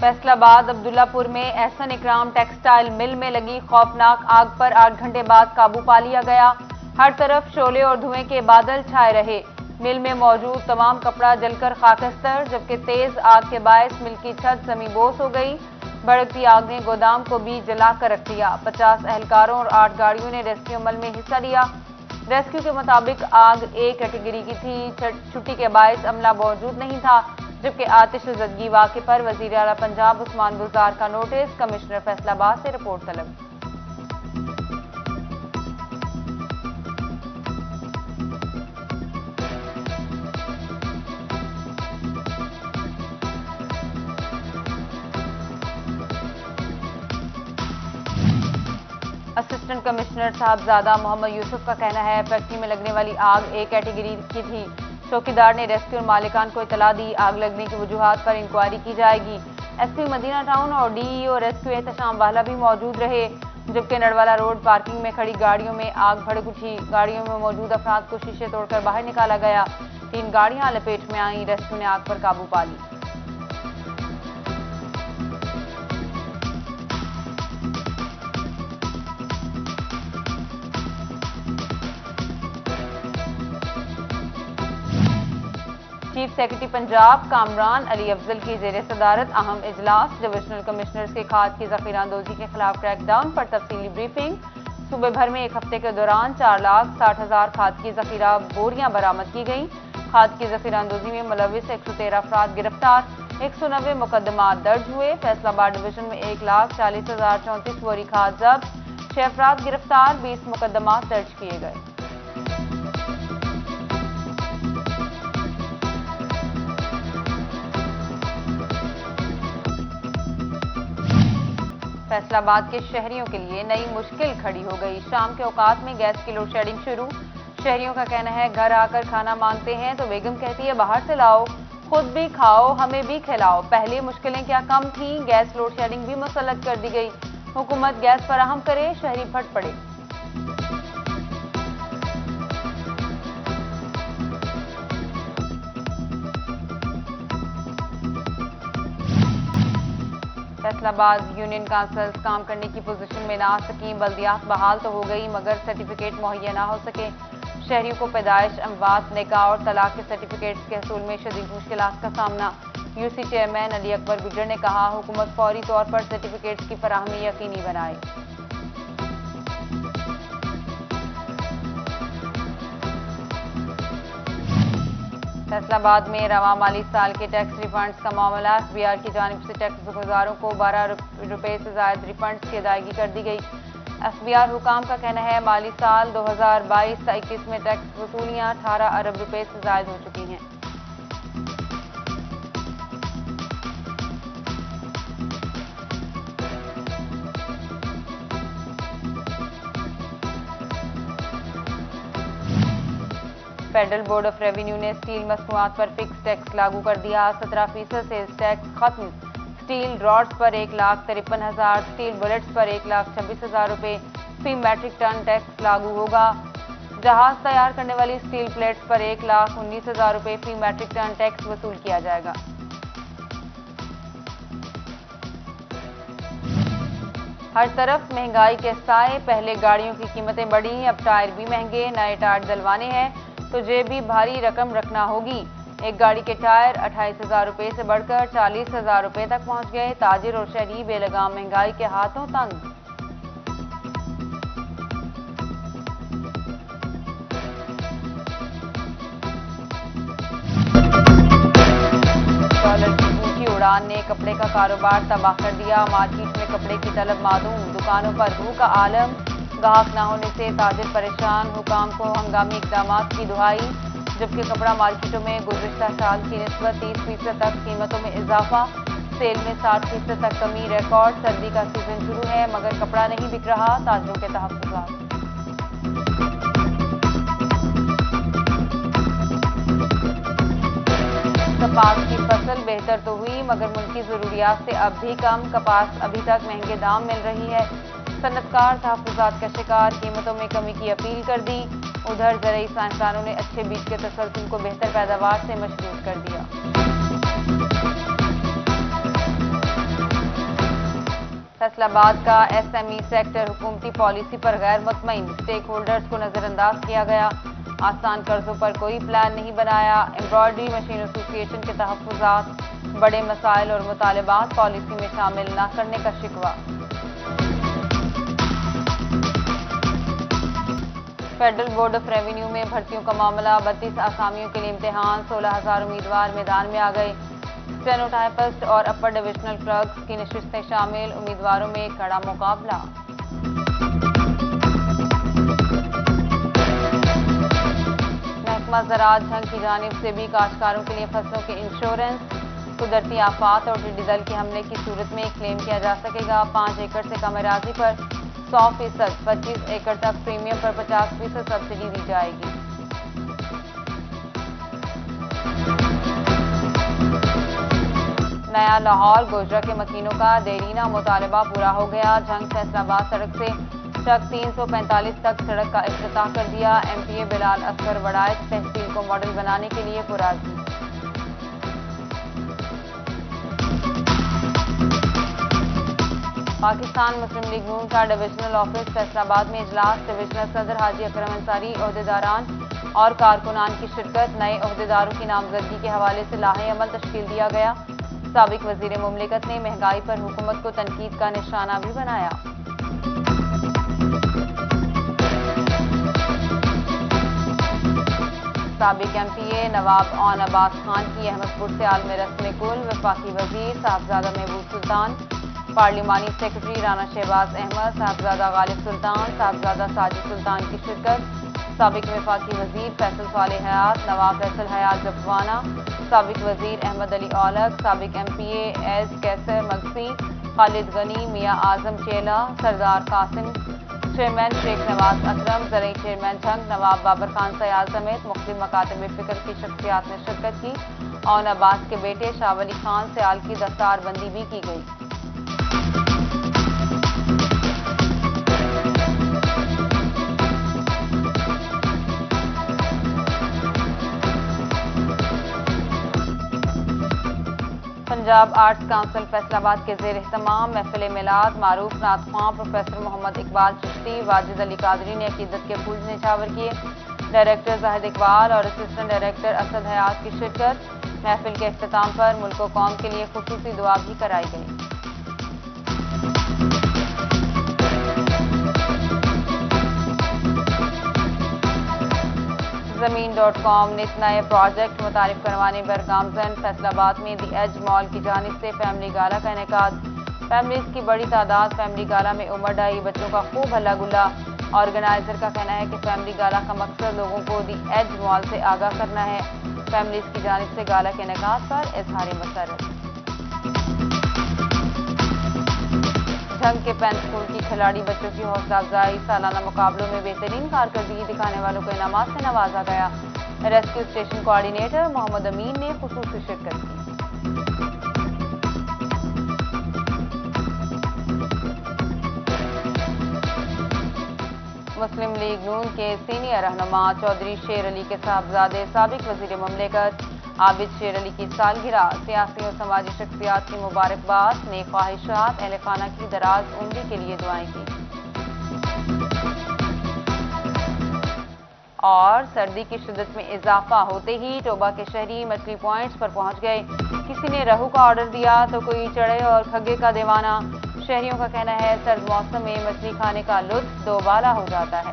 فیصل آباد عبداللہ پور میں احسن اکرام ٹیکسٹائل مل میں لگی خوفناک آگ پر 8 گھنٹے بعد قابو پا لیا گیا۔ ہر طرف شعلے اور دھوئیں کے بادل چھائے رہے۔ مل میں موجود تمام کپڑا جل کر خاکستر، جبکہ تیز آگ کے باعث مل کی چھت زمیں بوس ہو گئی۔ بھڑکتی آگ نے گودام کو بھی جلا کر رکھ دیا۔ 50 اہلکاروں اور 8 گاڑیوں نے ریسکیو عمل میں حصہ لیا۔ ریسکیو کے مطابق آگ A کیٹیگری کی تھی۔ چھٹی کے باعث عملہ موجود نہیں تھا، جبکہ آتش زدگی واقعے پر وزیر اعلیٰ پنجاب عثمان بزدار کا نوٹس، کمشنر فیصل آباد سے رپورٹ طلب۔ اسسٹنٹ کمشنر صاحبزادہ محمد یوسف کا کہنا ہے فیکٹری میں لگنے والی آگ A کیٹیگری کی تھی۔ چوکیدار نے ریسکیو مالکان کو اطلاع دی۔ آگ لگنے کی وجوہات پر انکوائری کی جائے گی۔ ایس پی مدینہ ٹاؤن اور ڈی ای او ریسکیو احتشام والا بھی موجود رہے، جبکہ نڑوالا روڈ پارکنگ میں کھڑی گاڑیوں میں آگ بھڑک اٹھی۔ گاڑیوں میں موجود افراد کو شیشے توڑ کر باہر نکالا گیا۔ 3 گاڑیاں لپیٹ میں آئیں۔ ریسکیو نے آگ پر قابو پا لی۔ چیف سیکرٹری پنجاب کامران علی افضل کی زیر صدارت اہم اجلاس۔ ڈویژنل کمشنرز کے کھاد کی ذخیرہ اندوزی کے خلاف کریک ڈاؤن پر تفصیلی بریفنگ۔ صوبے بھر میں ایک ہفتے کے دوران 4,60,000 کھاد کی ذخیرہ بوریاں برآمد کی گئیں۔ کھاد کی ذخیرہ اندوزی میں ملوث 113 افراد گرفتار، 190 مقدمات درج ہوئے۔ فیصل آباد ڈویژن میں 1,40,034 بوری کھاد ضبط، 6 افراد گرفتار، 20 مقدمات درج کیے گئے۔ فیصل آباد کے شہریوں کے لیے نئی مشکل کھڑی ہو گئی۔ شام کے اوقات میں گیس کی لوڈ شیڈنگ شروع۔ شہریوں کا کہنا ہے گھر آ کر کھانا مانگتے ہیں تو بیگم کہتی ہے باہر سے لاؤ، خود بھی کھاؤ، ہمیں بھی کھلاؤ۔ پہلے مشکلیں کیا کم تھیں، گیس لوڈ شیڈنگ بھی مسلط کر دی گئی۔ حکومت گیس فراہم کرے، شہری پھٹ پڑے۔ فیصل آباد یونین کانسلز کام کرنے کی پوزیشن میں نہ آ سکیں۔ بلدیات بحال تو ہو گئی مگر سرٹیفکیٹ مہیا نہ ہو سکے۔ شہریوں کو پیدائش، اموات، نکاح اور طلاق کے سرٹیفکیٹس کے حصول میں شدید مشکلات کا سامنا۔ یو سی چیئرمین علی اکبر گجر نے کہا حکومت فوری طور پر سرٹیفکیٹس کی فراہمی یقینی بنائے۔ فیصل آباد میں رواں مالی سال کے ٹیکس ریفنڈز کا معاملہ۔ ایس بی آر کی جانب سے ٹیکس گزاروں کو 12 روپے سے زائد ریفنڈز کی ادائیگی کر دی گئی۔ ایس بی آر حکام کا کہنا ہے مالی سال 2022-21 میں ٹیکس وصولیاں 18 ارب روپے سے زائد ہو چکی ہیں۔ فیڈرل بورڈ آف ریونیو نے اسٹیل مصنوعات پر فکس ٹیکس لاگو کر دیا۔ 17% سیلز ٹیکس ختم۔ اسٹیل راڈز پر 1,53,000، اسٹیل بلٹس پر 1,26,000 روپے فی میٹرک ٹن ٹیکس لاگو ہوگا۔ جہاز تیار کرنے والی اسٹیل پلیٹس پر 1,19,000 روپے فی میٹرک ٹن ٹیکس وصول کیا جائے گا۔ ہر طرف مہنگائی کے سائے، پہلے گاڑیوں کی قیمتیں بڑھی، اب ٹائر بھی مہنگے۔ نئے ٹائر ڈلوانے ہیں تو جیب بھی بھاری رقم رکھنا ہوگی۔ ایک گاڑی کے ٹائر 28,000 روپے سے بڑھ کر 40,000 روپے تک پہنچ گئے۔ تاجر اور شہری بے لگام مہنگائی کے ہاتھوں تنگ۔ ڈالر کی اونچی اڑان نے کپڑے کا کاروبار تباہ کر دیا۔ مارکیٹ میں کپڑے کی طلب معدوم، دکانوں پر روح کا عالم۔ گاہک نہ ہونے سے تاجر پریشان، حکام کو ہنگامی اقدامات کی دہائی۔ جبکہ کپڑا مارکیٹوں میں گزشتہ سال کی نسبت 30% تک قیمتوں میں اضافہ، سیل میں 60% تک کمی ریکارڈ۔ سردی کا سیزن شروع ہے مگر کپڑا نہیں بک رہا، تاجروں کے تحفظات۔ کپاس کی فصل بہتر تو ہوئی مگر ملکی ضروریات سے اب بھی کم۔ کپاس ابھی تک مہنگے دام مل رہی ہے۔ صنعتکار تحفظات کا شکار، قیمتوں میں کمی کی اپیل کر دی۔ ادھر زرعی سائنسدانوں نے اچھے بیج کے تسلسل کو بہتر پیداوار سے مشروط کر دیا۔ فیصل آباد کا ایس ایم ای سیکٹر حکومتی پالیسی پر غیر مطمئن، اسٹیک ہولڈرز کو نظر انداز کیا گیا، آسان قرضوں پر کوئی پلان نہیں بنایا، ایمبرائڈری مشین ایسوسی ایشن کے تحفظات، بڑے مسائل اور مطالبات پالیسی میں شامل نہ کرنے کا شکوہ۔ فیڈرل بورڈ آف ریونیو میں بھرتیوں کا معاملہ، 32 آسامیوں کے لیے امتحان، 16,000 امیدوار میدان میں آ گئے، اسٹینوٹائپسٹ اور اپر ڈویژنل کلرکس کی نشستیں شامل، امیدواروں میں کڑا مقابلہ۔ محکمہ زراعت جھنگ کی جانب سے بھی کاشتکاروں کے لیے فصلوں کے انشورنس، قدرتی آفات اور ٹڈی دل کے حملے کی صورت میں کلیم کیا جا سکے گا، 5 ایکڑ سے کم اراضی پر 100%، 25 ایکڑ تک پریمیم پر 50% سبسڈی دی جائے گی۔ نیا لاہور گوجرا کے مکینوں کا دیرینہ مطالبہ پورا ہو گیا، جھنگ فیصل آباد سڑک سے چک 345 تک سڑک کا افتتاح کر دیا، ایم پی اے بلال اصغر وڑائچ تحصیل کو ماڈل بنانے کے لیے پرعزم۔ پاکستان مسلم لیگ نون کا ڈویژنل آفس فیصل آباد میں اجلاس، ڈویژنل صدر حاجی اکرم انصاری، عہدیداران اور کارکنان کی شرکت، نئے عہدیداروں کی نامزدگی کے حوالے سے لاہے عمل تشکیل دیا گیا، سابق وزیر مملکت نے مہنگائی پر حکومت کو تنقید کا نشانہ بھی بنایا۔ سابق ایم پی اے نواب اون عباس خان کی احمد پور سے عالمی رسم کل، وفاقی وزیر صاحبزادہ محبوب سلطان، پارلیمانی سیکرٹری رانا شہباز احمد، صاحبزادہ غالب سلطان، صاحبزادہ ساجد سلطان کی شرکت، سابق وفاقی وزیر فیصل صالح حیات، نواب فیصل حیات جپوانہ، سابق وزیر احمد علی اولک، سابق ایم پی اے ایس کیسر مگسی، خالد غنی، میاں اعظم چیلا، سردار قاسم، چیئرمین شیخ نواز اکرم، زرعی چیئرمین جھنگ نواب بابر خان سیال سمیت مختلف مکاتب فکر کی شخصیات نے شرکت کی، اون عباس کے بیٹے شاہ ولی خان سیال کی دستار بندی بھی کی گئی۔ پنجاب آرٹس کونسل فیصل آباد کے زیر اہتمام محفل میلاد، معروف نعت خواں پروفیسر محمد اقبال چشتی، واجد علی قادری نے عقیدت کے پھول نچھاور کیے، ڈائریکٹر زاہد اقبال اور اسسٹنٹ ڈائریکٹر اسد حیات کی شرکت، محفل کے اختتام پر ملک و قوم کے لیے خصوصی دعا بھی کرائی گئی۔ زمین.com نت نئے پروجیکٹ متعارف کروانے پر گامزن، فیصل آباد میں دی ایج مال کی جانب سے فیملی گالا کا انعقاد، فیملیز کی بڑی تعداد فیملی گالا میں امڑ آئی، بچوں کا خوب ہلا گلا، آرگنائزر کا کہنا ہے کہ فیملی گالا کا مقصد لوگوں کو دی ایج مال سے آگاہ کرنا ہے، فیملیز کی جانب سے گالا کے انعقاد پر اظہار مسرت۔ جھنگ کے پین اسکول کی کھلاڑی بچوں کی حوصلہ افزائی، سالانہ مقابلوں میں بہترین کارکردگی دکھانے والوں کو انعامات سے نوازا گیا، ریسکیو اسٹیشن کوآرڈینیٹر محمد امین نے خصوصی شرکت کی۔ مسلم لیگ نون کے سینئر رہنما چودھری شیر علی کے صاحبزادے سابق وزیر مملکت عابد شیر علی کی سالگرہ، سیاسی اور سماجی شخصیات کی مبارکباد، نیک خواہشات، اہل خانہ کی دراز عمری کے لیے دعائیں کی۔ اور سردی کی شدت میں اضافہ ہوتے ہی ٹوبہ کے شہری مچھلی پوائنٹس پر پہنچ گئے، کسی نے رہو کا آرڈر دیا تو کوئی چڑے اور کھگے کا دیوانہ، شہریوں کا کہنا ہے سرد موسم میں مچھلی کھانے کا لطف دوبالا ہو جاتا ہے۔